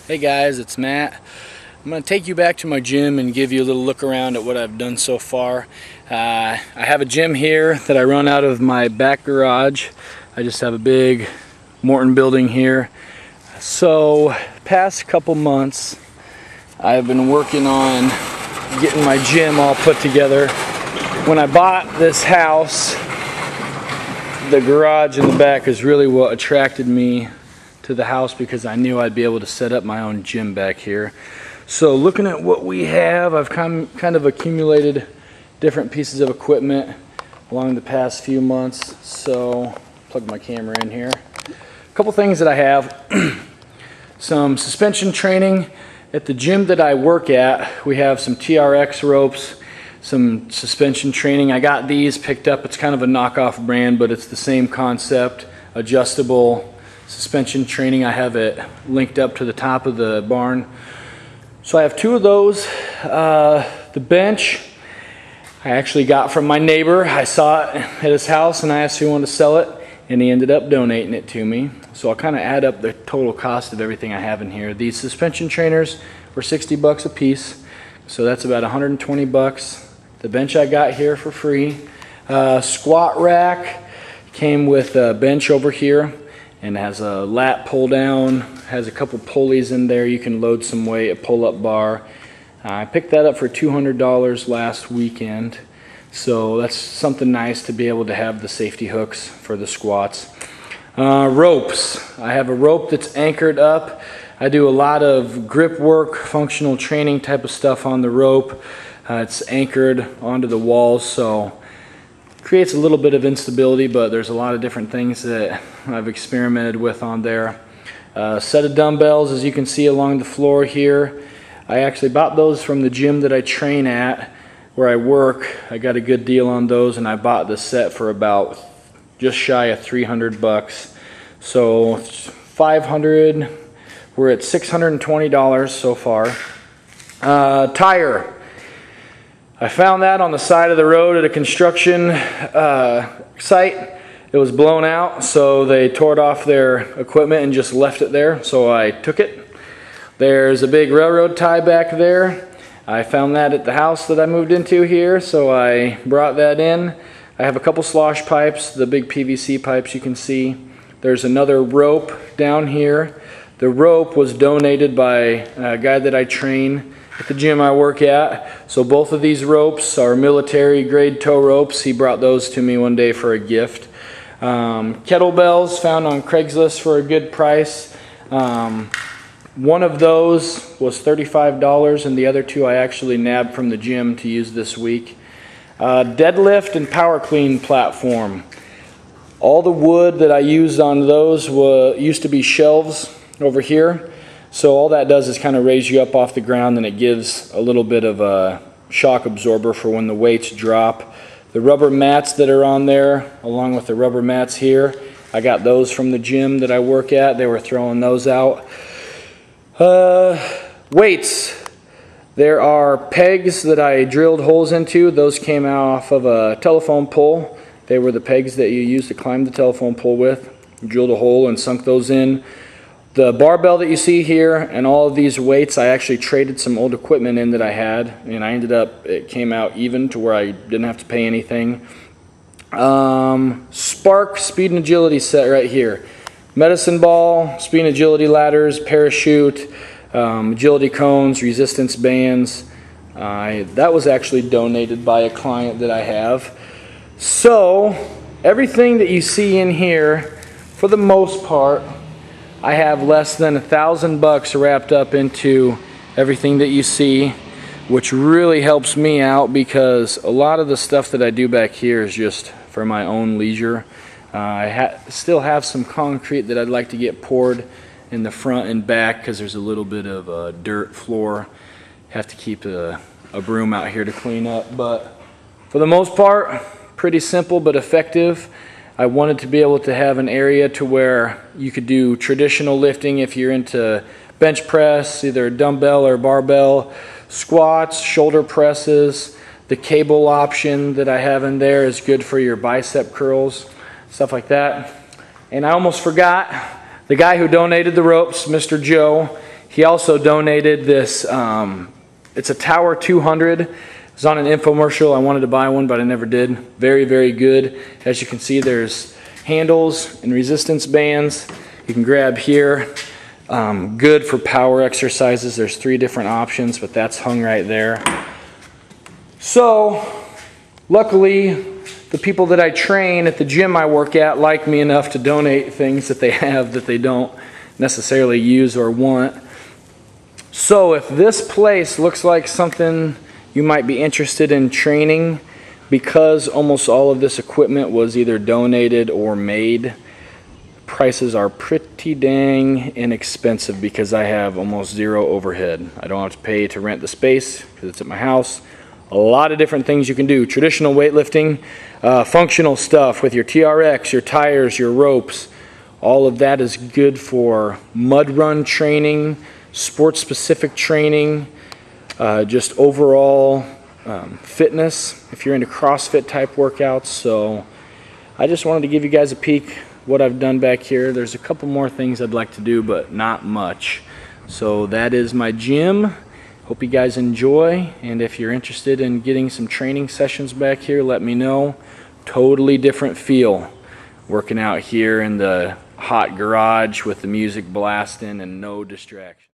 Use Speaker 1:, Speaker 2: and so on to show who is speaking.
Speaker 1: Hey guys, it's Matt. I'm going to take you back to my gym and give you a little look around at what I've done so far. I have a gym here that I run out of my back garage. I just have a big Morton building here. So, past couple months, I've been working on getting my gym all put together. When I bought this house, the garage in the back is really what attracted me to the house because I knew I'd be able to set up my own gym back here. So looking at what we have, I've kind of accumulated different pieces of equipment along the past few months. So plug my camera in here. A couple things that I have. Some suspension training. At the gym that I work at, we have some TRX ropes, some suspension training. I got these picked up. It's kind of a knockoff brand, but it's the same concept. Adjustable suspension training. I have it linked up to the top of the barn. So I have two of those. The bench I actually got from my neighbor. I saw it at his house and I asked if he wanted to sell it, and he ended up donating it to me. So I'll kind of add up the total cost of everything I have in here. These suspension trainers were 60 bucks a piece, so that's about 120 bucks. The bench I got here for free. Squat rack came with a bench over here and has a lat pull down, has a couple pulleys in there. You can load some weight, a pull-up bar. I picked that up for $200 last weekend, so that's something nice to be able to have the safety hooks for the squats. Ropes. I have a rope that's anchored up. I do a lot of grip work, functional training type of stuff on the rope. It's anchored onto the walls, so creates a little bit of instability, but there's a lot of different things that I've experimented with on there. Set of dumbbells, as you can see along the floor here. I actually bought those from the gym that I train at, where I work. I got a good deal on those, and I bought the set for about just shy of 300 bucks. So 500, we're at $620 so far. Tire. I found that on the side of the road at a construction site. It was blown out, so they tore off their equipment and just left it there, so I took it. There's a big railroad tie back there. I found that at the house that I moved into here, so I brought that in. I have a couple slosh pipes, the big PVC pipes you can see. There's another rope down here. The rope was donated by a guy that I train at the gym I work at. So both of these ropes are military grade tow ropes. He brought those to me one day for a gift. Kettlebells found on Craigslist for a good price. One of those was $35 and the other two I actually nabbed from the gym to use this week. Deadlift and power clean platform. All the wood that I used on those used to be shelves over here. So all that does is kind of raise you up off the ground, and it gives a little bit of a shock absorber for when the weights drop. The rubber mats that are on there, along with the rubber mats here, I got those from the gym that I work at. They were throwing those out. Weights. There are pegs that I drilled holes into. Those came off of a telephone pole. They were the pegs that you use to climb the telephone pole with. Drilled a hole and sunk those in. The barbell that you see here and all of these weights, I actually traded some old equipment in that I had, and I ended up, it came out even to where I didn't have to pay anything. Spark speed and agility set right here. Medicine ball, speed and agility ladders, parachute, agility cones, resistance bands. That was actually donated by a client that I have. So everything that you see in here, for the most part, I have less than $1,000 wrapped up into everything that you see, which really helps me out because a lot of the stuff that I do back here is just for my own leisure. I still have some concrete that I'd like to get poured in the front and back because there's a little bit of a dirt floor. Have to keep a broom out here to clean up, but for the most part, pretty simple but effective. I wanted to be able to have an area to where you could do traditional lifting if you're into bench press, either dumbbell or barbell, squats, shoulder presses. The cable option that I have in there is good for your bicep curls, stuff like that. And I almost forgot, the guy who donated the ropes, Mr. Joe, He also donated this, it's a Tower 200. It was on an infomercial. I wanted to buy one, but I never did. Very, very good. As you can see, there's handles and resistance bands. You can grab here. Good for power exercises. There's 3 different options, but that's hung right there. So, luckily, the people that I train at the gym I work at like me enough to donate things that they have that they don't necessarily use or want. So if this place looks like something you might be interested in training, because almost all of this equipment was either donated or made, prices are pretty dang inexpensive because I have almost 0 overhead. I don't have to pay to rent the space because it's at my house. A lot of different things you can do. Traditional weightlifting, functional stuff with your TRX, your tires, your ropes. All of that is good for mud run training, sport-specific training, just overall fitness if you're into CrossFit type workouts. So I just wanted to give you guys a peek what I've done back here. There's a couple more things I'd like to do, but not much. So that is my gym. Hope you guys enjoy, and if you're interested in getting some training sessions back here, let me know. Totally different feel working out here in the hot garage with the music blasting and no distraction.